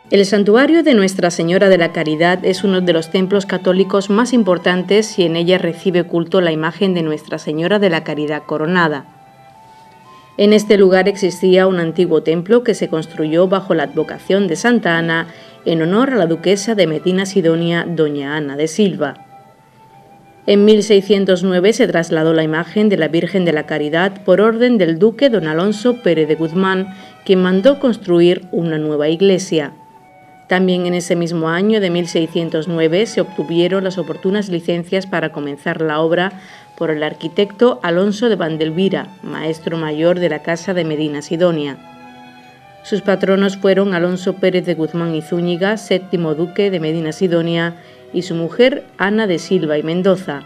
El santuario de Nuestra Señora de la Caridad es uno de los templos católicos más importantes y en ella recibe culto la imagen de Nuestra Señora de la Caridad coronada. En este lugar existía un antiguo templo que se construyó bajo la advocación de Santa Ana en honor a la duquesa de Medina Sidonia, doña Ana de Silva. En 1609 se trasladó la imagen de la Virgen de la Caridad por orden del duque don Alonso Pérez de Guzmán, quien mandó construir una nueva iglesia. También en ese mismo año de 1609 se obtuvieron las oportunas licencias para comenzar la obra por el arquitecto Alonso de Vandelvira, maestro mayor de la Casa de Medina Sidonia. Sus patronos fueron Alonso Pérez de Guzmán y Zúñiga, séptimo duque de Medina Sidonia, y su mujer Ana de Silva y Mendoza.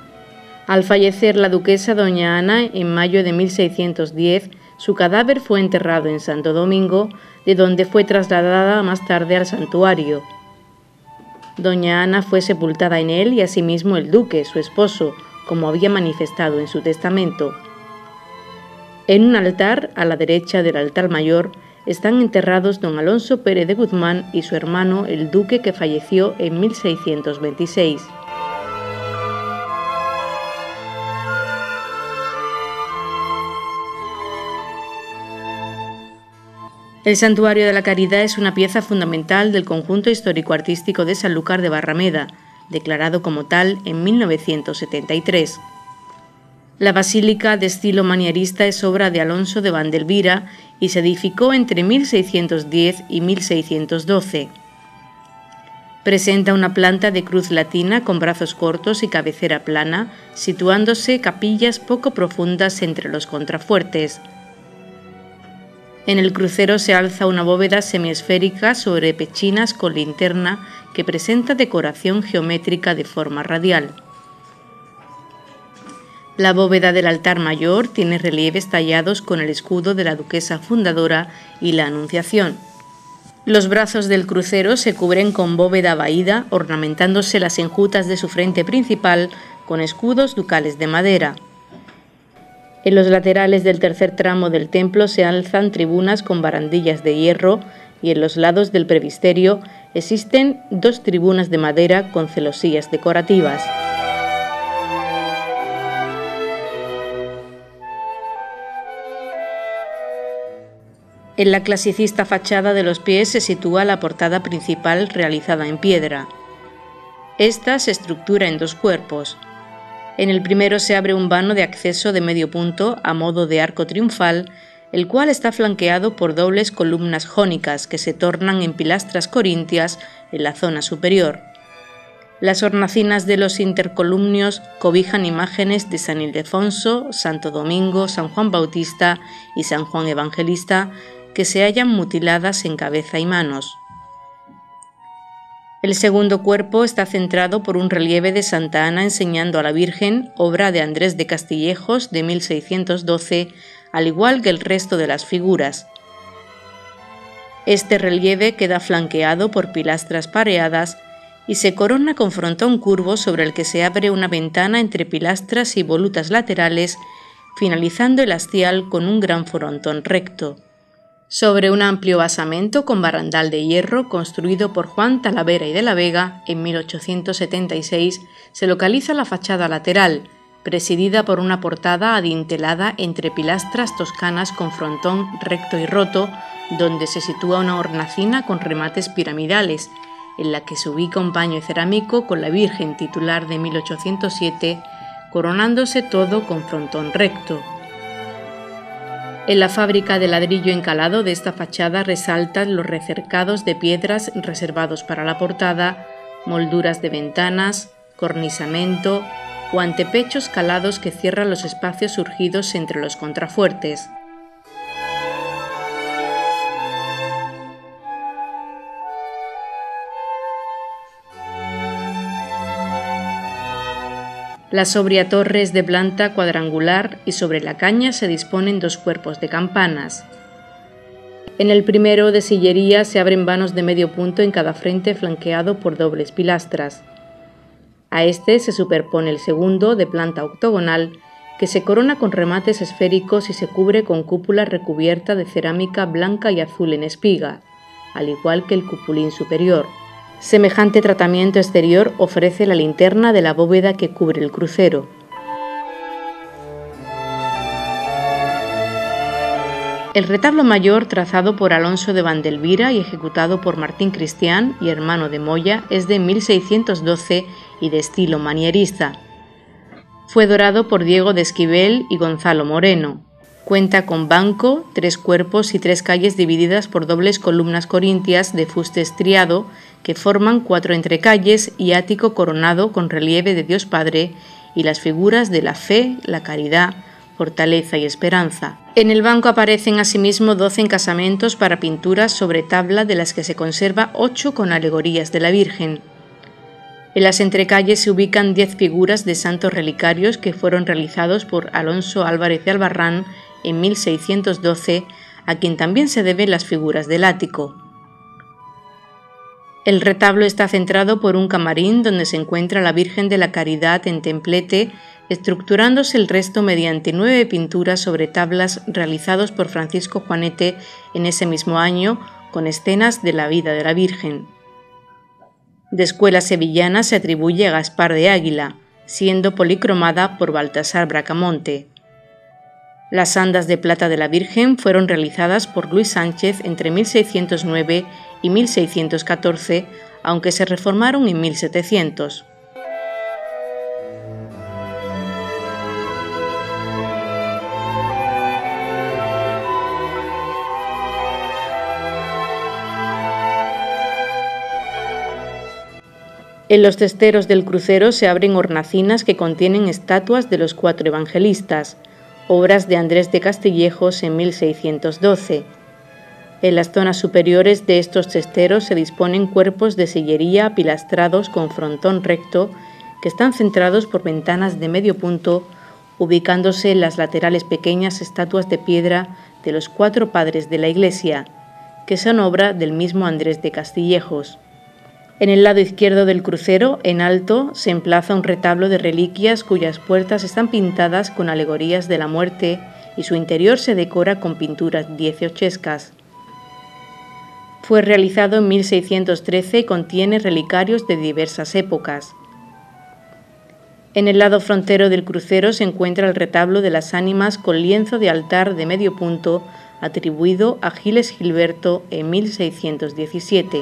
Al fallecer la duquesa doña Ana en mayo de 1610, su cadáver fue enterrado en Santo Domingo, de donde fue trasladada más tarde al santuario. Doña Ana fue sepultada en él y asimismo el duque, su esposo, como había manifestado en su testamento. En un altar, a la derecha del altar mayor, están enterrados don Alonso Pérez de Guzmán y su hermano, el duque, que falleció en 1626. El Santuario de la Caridad es una pieza fundamental del conjunto histórico-artístico de Sanlúcar de Barrameda, declarado como tal en 1973. La basílica, de estilo manierista, es obra de Alonso de Vandelvira y se edificó entre 1610 y 1612. Presenta una planta de cruz latina con brazos cortos y cabecera plana, situándose capillas poco profundas entre los contrafuertes. En el crucero se alza una bóveda semiesférica sobre pechinas con linterna que presenta decoración geométrica de forma radial. La bóveda del altar mayor tiene relieves tallados con el escudo de la duquesa fundadora y la Anunciación. Los brazos del crucero se cubren con bóveda vaída, ornamentándose las enjutas de su frente principal con escudos ducales de madera. En los laterales del tercer tramo del templo se alzan tribunas con barandillas de hierro y en los lados del presbiterio existen dos tribunas de madera con celosías decorativas. En la clasicista fachada de los pies se sitúa la portada principal realizada en piedra. Esta se estructura en dos cuerpos. En el primero se abre un vano de acceso de medio punto a modo de arco triunfal, el cual está flanqueado por dobles columnas jónicas que se tornan en pilastras corintias en la zona superior. Las hornacinas de los intercolumnios cobijan imágenes de San Ildefonso, Santo Domingo, San Juan Bautista y San Juan Evangelista, que se hallan mutiladas en cabeza y manos. El segundo cuerpo está centrado por un relieve de Santa Ana enseñando a la Virgen, obra de Andrés de Castillejos de 1612, al igual que el resto de las figuras. Este relieve queda flanqueado por pilastras pareadas y se corona con frontón curvo sobre el que se abre una ventana entre pilastras y volutas laterales, finalizando el hastial con un gran frontón recto. Sobre un amplio basamento con barandal de hierro construido por Juan Talavera y de la Vega en 1876 se localiza la fachada lateral, presidida por una portada adintelada entre pilastras toscanas con frontón recto y roto, donde se sitúa una hornacina con remates piramidales, en la que se ubica un paño cerámico con la Virgen titular de 1807, coronándose todo con frontón recto. En la fábrica de ladrillo encalado de esta fachada resaltan los recercados de piedras reservados para la portada, molduras de ventanas, cornisamento o antepechos calados que cierran los espacios surgidos entre los contrafuertes. La sobria torre es de planta cuadrangular y sobre la caña se disponen dos cuerpos de campanas. En el primero, de sillería, se abren vanos de medio punto en cada frente flanqueado por dobles pilastras. A este se superpone el segundo, de planta octogonal, que se corona con remates esféricos y se cubre con cúpula recubierta de cerámica blanca y azul en espiga. al igual que el cupulín superior. Semejante tratamiento exterior ofrece la linterna de la bóveda que cubre el crucero. El retablo mayor, trazado por Alonso de Vandelvira y ejecutado por Martín Cristián y hermano de Moya, es de 1612 y de estilo manierista. Fue dorado por Diego de Esquivel y Gonzalo Moreno. Cuenta con banco, 3 cuerpos y 3 calles divididas por dobles columnas corintias de fuste estriado que forman 4 entrecalles y ático coronado con relieve de Dios Padre y las figuras de la fe, la caridad, fortaleza y esperanza. En el banco aparecen asimismo 12 encasamentos para pinturas sobre tabla, de las que se conserva 8 con alegorías de la Virgen. En las entrecalles se ubican 10 figuras de santos relicarios que fueron realizados por Alonso Álvarez de Albarrán en 1612, a quien también se deben las figuras del ático. El retablo está centrado por un camarín donde se encuentra la Virgen de la Caridad en templete, estructurándose el resto mediante 9 pinturas sobre tablas realizados por Francisco Juanete en ese mismo año, con escenas de la vida de la Virgen. De escuela sevillana se atribuye a Gaspar de Águila, siendo policromada por Baltasar Bracamonte. Las andas de plata de la Virgen fueron realizadas por Luis Sánchez entre 1609 y 1614, aunque se reformaron en 1700. En los testeros del crucero se abren hornacinas que contienen estatuas de los 4 evangelistas, obras de Andrés de Castillejos en 1612. En las zonas superiores de estos testeros se disponen cuerpos de sillería apilastrados con frontón recto que están centrados por ventanas de medio punto, ubicándose en las laterales pequeñas estatuas de piedra de los 4 padres de la iglesia, que son obra del mismo Andrés de Castillejos. En el lado izquierdo del crucero, en alto, se emplaza un retablo de reliquias cuyas puertas están pintadas con alegorías de la muerte y su interior se decora con pinturas dieciochescas. Fue realizado en 1613 y contiene relicarios de diversas épocas. En el lado frontero del crucero se encuentra el retablo de las ánimas con lienzo de altar de medio punto atribuido a Giles Gilberto en 1617.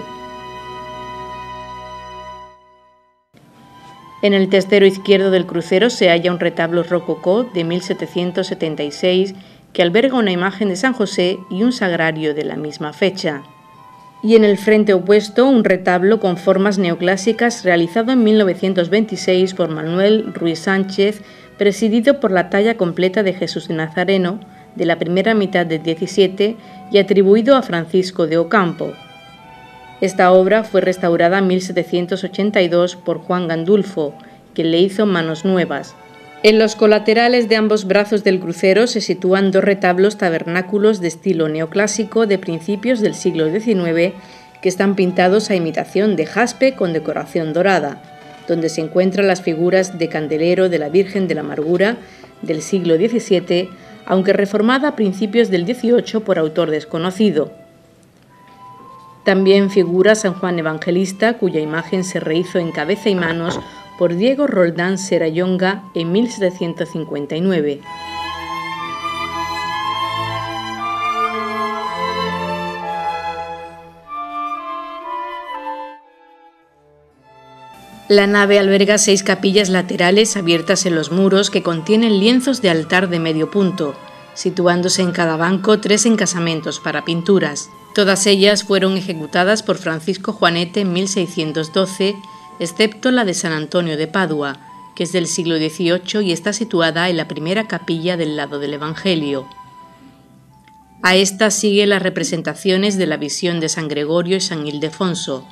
En el testero izquierdo del crucero se halla un retablo rococó de 1776 que alberga una imagen de San José y un sagrario de la misma fecha. Y en el frente opuesto un retablo con formas neoclásicas realizado en 1926 por Manuel Ruiz Sánchez, presidido por la talla completa de Jesús de Nazareno de la primera mitad del XVII y atribuido a Francisco de Ocampo. Esta obra fue restaurada en 1782 por Juan Gandulfo, quien le hizo manos nuevas. En los colaterales de ambos brazos del crucero se sitúan 2 retablos tabernáculos de estilo neoclásico de principios del siglo XIX que están pintados a imitación de jaspe con decoración dorada, donde se encuentran las figuras de candelero de la Virgen de la Amargura del siglo XVII, aunque reformada a principios del XVIII por autor desconocido. También figura San Juan Evangelista, cuya imagen se rehizo en cabeza y manos por Diego Roldán Serrallonga en 1759. La nave alberga 6 capillas laterales abiertas en los muros que contienen lienzos de altar de medio punto, situándose en cada banco 3 encasamentos para pinturas. Todas ellas fueron ejecutadas por Francisco Juanete en 1612, excepto la de San Antonio de Padua, que es del siglo XVIII y está situada en la primera capilla del lado del Evangelio. A esta siguen las representaciones de la visión de San Gregorio y San Ildefonso.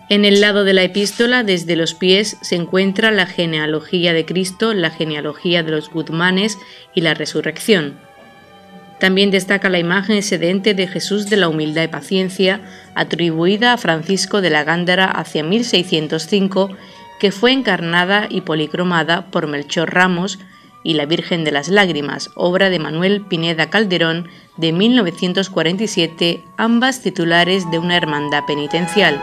En el lado de la epístola, desde los pies, se encuentra la genealogía de Cristo, la genealogía de los Guzmanes y la resurrección. También destaca la imagen excedente de Jesús de la Humildad y Paciencia, atribuida a Francisco de la Gándara hacia 1605, que fue encarnada y policromada por Melchor Ramos, y La Virgen de las Lágrimas, obra de Manuel Pineda Calderón de 1947, ambas titulares de una hermandad penitencial.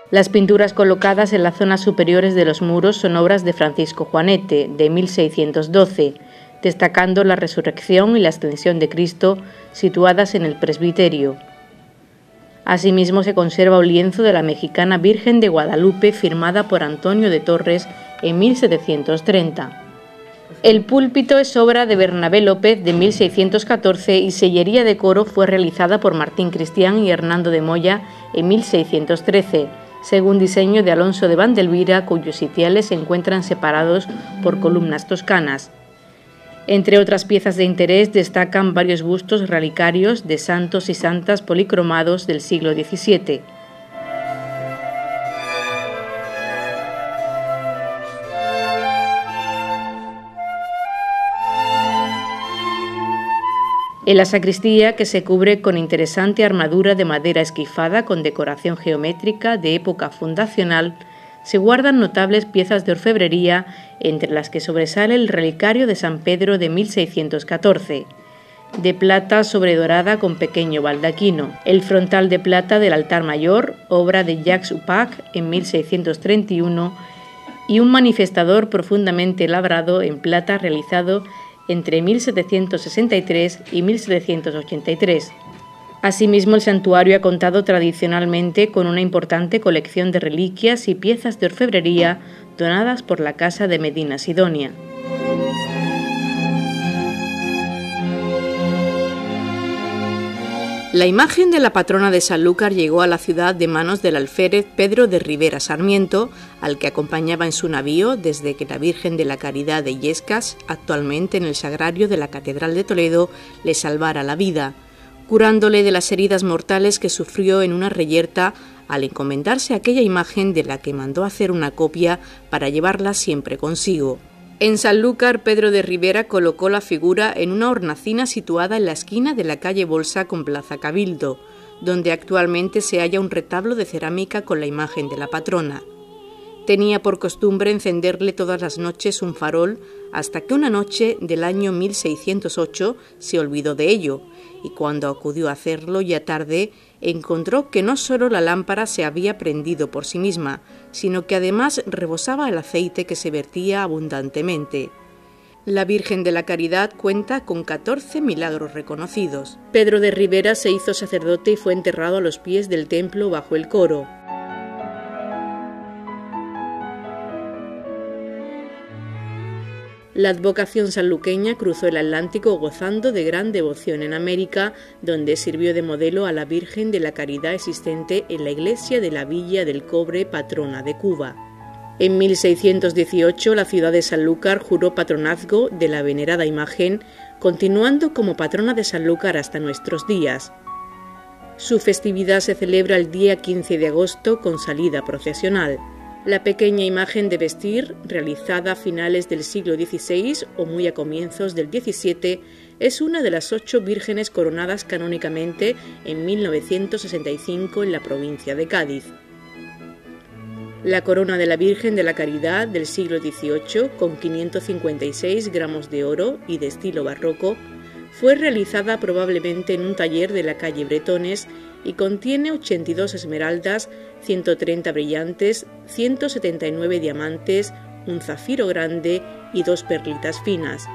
Las pinturas colocadas en las zonas superiores de los muros son obras de Francisco Juanete, de 1612, destacando la Resurrección y la Ascensión de Cristo situadas en el presbiterio. Asimismo se conserva un lienzo de la mexicana Virgen de Guadalupe firmada por Antonio de Torres en 1730. El púlpito es obra de Bernabé López de 1614 y sillería de coro fue realizada por Martín Cristián y Hernando de Moya en 1613, según diseño de Alonso de Vandelvira, cuyos sitiales se encuentran separados por columnas toscanas. Entre otras piezas de interés destacan varios bustos relicarios de santos y santas policromados del siglo XVII. En la sacristía, que se cubre con interesante armadura de madera esquifada con decoración geométrica de época fundacional, se guardan notables piezas de orfebrería, entre las que sobresale el relicario de San Pedro de 1614, de plata sobredorada con pequeño baldaquino, el frontal de plata del altar mayor, obra de Jacques Upac en 1631, y un manifestador profundamente labrado en plata realizado entre 1763 y 1783. Asimismo, el santuario ha contado tradicionalmente con una importante colección de reliquias y piezas de orfebrería donadas por la Casa de Medina Sidonia. La imagen de la patrona de Sanlúcar llegó a la ciudad de manos del alférez Pedro de Rivera Sarmiento, al que acompañaba en su navío desde que la Virgen de la Caridad de Illescas, actualmente en el sagrario de la Catedral de Toledo, le salvara la vida, curándole de las heridas mortales que sufrió en una reyerta al encomendarse a aquella imagen de la que mandó hacer una copia para llevarla siempre consigo. En Sanlúcar, Pedro de Rivera colocó la figura en una hornacina situada en la esquina de la calle Bolsa con Plaza Cabildo, donde actualmente se halla un retablo de cerámica con la imagen de la patrona. Tenía por costumbre encenderle todas las noches un farol, hasta que una noche del año 1608 se olvidó de ello, y cuando acudió a hacerlo ya tarde, encontró que no solo la lámpara se había prendido por sí misma, sino que además rebosaba el aceite que se vertía abundantemente. La Virgen de la Caridad cuenta con 14 milagros reconocidos. Pedro de Rivera se hizo sacerdote y fue enterrado a los pies del templo bajo el coro. La advocación sanluqueña cruzó el Atlántico gozando de gran devoción en América, donde sirvió de modelo a la Virgen de la Caridad existente en la iglesia de la Villa del Cobre, patrona de Cuba. En 1618 la ciudad de Sanlúcar juró patronazgo de la venerada imagen, continuando como patrona de Sanlúcar hasta nuestros días. Su festividad se celebra el día 15 de agosto con salida procesional. La pequeña imagen de vestir, realizada a finales del siglo XVI o muy a comienzos del XVII, es una de las 8 vírgenes coronadas canónicamente en 1965 en la provincia de Cádiz. La corona de la Virgen de la Caridad del siglo XVIII, con 556 gramos de oro y de estilo barroco, fue realizada probablemente en un taller de la calle Bretones y contiene 82 esmeraldas, 130 brillantes, 179 diamantes, un zafiro grande y 2 perlitas finas.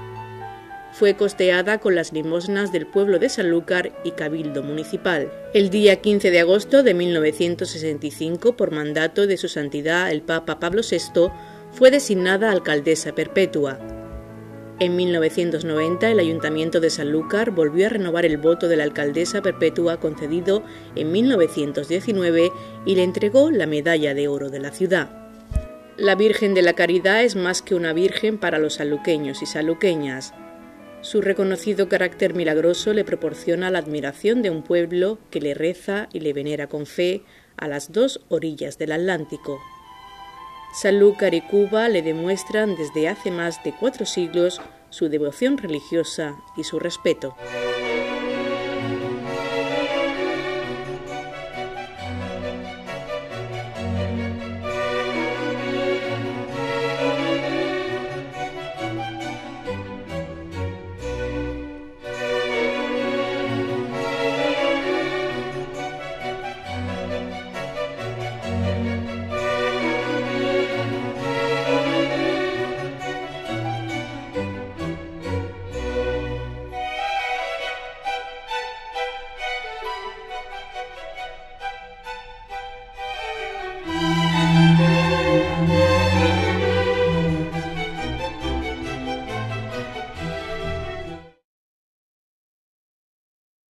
Fue costeada con las limosnas del pueblo de Sanlúcar y Cabildo Municipal. El día 15 de agosto de 1965, por mandato de su santidad el Papa Pablo VI, fue designada alcaldesa perpetua. En 1990, el Ayuntamiento de Sanlúcar volvió a renovar el voto de la alcaldesa perpetua concedido en 1919 y le entregó la medalla de oro de la ciudad. La Virgen de la Caridad es más que una virgen para los sanluqueños y sanluqueñas. Su reconocido carácter milagroso le proporciona la admiración de un pueblo que le reza y le venera con fe a las 2 orillas del Atlántico. Sanlúcar y Cuba le demuestran desde hace más de 4 siglos su devoción religiosa y su respeto.